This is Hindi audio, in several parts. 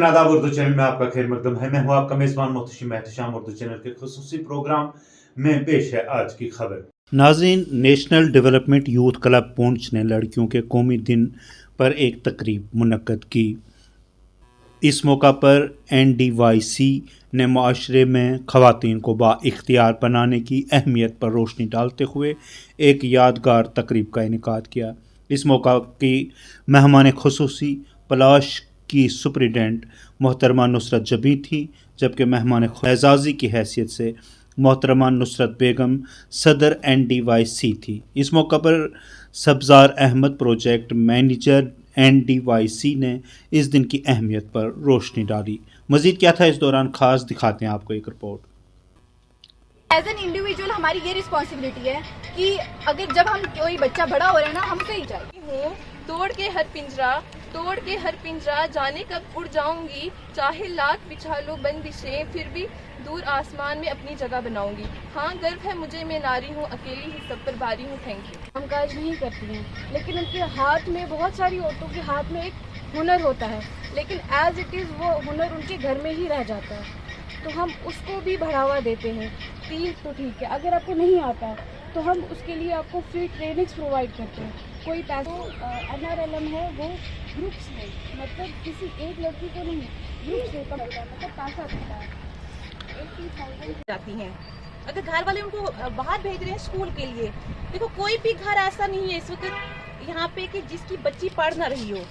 आदाब उर्दू चैनल में आपका खैर मकदम है। मैं हूं आपका मेज़बान मोहतशिम एहतशाम। उर्दू चैनल के खुसूसी प्रोग्राम में पेश है आज की खबर। नाज़रीन, नेशनल डेवलपमेंट यूथ क्लब पूंछ ने लड़कियों के कौमी दिन पर एक तकरीब मुनक्कद की। इस मौका पर NDYC ने माशरे में ख़वातीन को बाइख्तियार बनाने की अहमियत पर रोशनी डालते हुए एक यादगार तकरीब का इनेकाद किया। इस मौका की मेहमान खुसूसी पलाश की सुप्रिटेंडेंट मोहतरमा नुसरत जबी थी, जबकि मेहमान एजाज़ी की हैसियत से मोहतरमा नुसरत बेगम सदर NDYC थी। इस मौका पर Sabzar Ahmad project manager NDYC ने इस दिन की अहमियत पर रोशनी डाली। मज़ीद क्या था इस दौरान खास, दिखाते हैं आपको एक रिपोर्ट। एज एन इंडिविजुअल हमारी ये रिस्पॉन्सिबिलिटी है कि अगर जब हम कोई बच्चा बड़ा हो रहा है ना, हम सही चाहिए। तोड़ के हर पिंजरा जाने कब उड़ जाऊंगी, चाहे लाख बिछा लो बंदिशें, फिर भी दूर आसमान में अपनी जगह बनाऊंगी। हाँ, गर्व है मुझे, मैं नारी हूँ, अकेली ही सब पर भारी हूँ। Thank you. हम काज नहीं करती हैं, लेकिन उनके हाथ में, बहुत सारी औरतों के हाथ में एक हुनर होता है, लेकिन एज इट इज़ वो हुनर उनके घर में ही रह जाता है। तो हम उसको भी बढ़ावा देते हैं। तीन तो ठीक है, अगर आपको नहीं आता तो हम उसके लिए आपको फ्री ट्रेनिंग्स प्रोवाइड करते हैं। कोई पैसा NRLM है, वो ग्रुप्स में, मतलब किसी एक लड़की को नहीं, ग्रुप्स में कम होता है, मतलब पैसा देता है 80,000 जाती हैं। अगर घर वाले उनको बाहर भेज रहे हैं स्कूल के लिए, देखो कोई भी घर ऐसा नहीं है इस वक्त यहाँ पे कि जिसकी बच्ची पढ़ ना रही हो।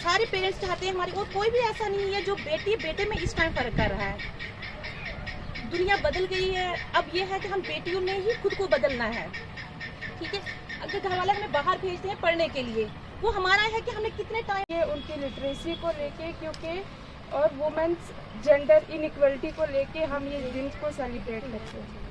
सारे पेरेंट्स चाहते हैं हमारे, और कोई भी ऐसा नहीं है जो बेटी बेटे में इस टाइम फर्क कर रहा है। दुनिया बदल गई है, अब ये है कि हम बेटियों ने ही खुद को बदलना है। ठीक है, अगर घर वाले हमें बाहर भेजते हैं पढ़ने के लिए, वो हमारा है कि हमें कितने टाइम ये उनकी लिटरेसी को लेके, क्योंकि और वुमेन्स जेंडर इनइक्वलिटी को लेके हम ये दिन को सेलिब्रेट करते हैं।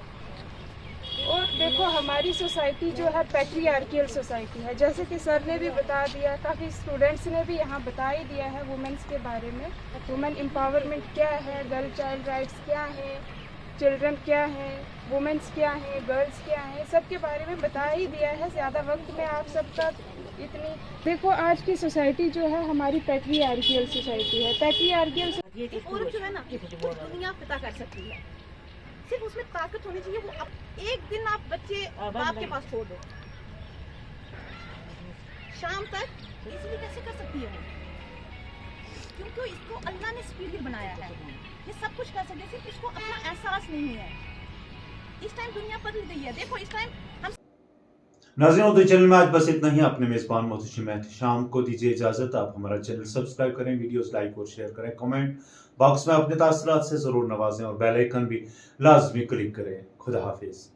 और देखो हमारी सोसाइटी जो है पैट्रियार्कियल सोसाइटी है, जैसे कि सर ने भी बता दिया, काफ़ी स्टूडेंट्स ने भी यहाँ बता ही दिया है वुमेन्स के बारे में। वुमेन एम्पावरमेंट क्या है, गर्ल चाइल्ड राइट्स क्या है, चिल्ड्रन क्या है, वुमेन्स क्या है, गर्ल्स क्या है, सब के बारे में बता ही दिया है। ज़्यादा वक्त में आप सबका इतनी देखो, आज की सोसाइटी जो है हमारी पैट्रियार्कियल सोसाइटी है। पैट्रियार्कियल औरत जो है ना वो दुनिया पता कर सकती है, सिर्फ उसमें ताकत होनी चाहिए। वो एक दिन आप बच्चे बाप के पास छोड़ दो, शाम तक इसलिए कैसे कर सकती है वो? क्योंकि इसको अल्लाह ने स्पिरिट बनाया है, ये सब कुछ कर सकते हैं, सिर्फ इसको अपना एहसास नहीं है। इस टाइम दुनिया बदल गई है, देखो इस टाइम हम। नाज़रीन, उर्दू चैनल में आज बस इतना ही। अपने मेज़बान मोहतशिम एहतशाम को दीजिए इजाज़त। आप हमारा चैनल सब्सक्राइब करें, वीडियोस लाइक और शेयर करें, कमेंट बॉक्स में अपने तासरात से ज़रूर नवाजें और बेल आइकन भी लाजमी क्लिक करें। खुदा हाफिज़।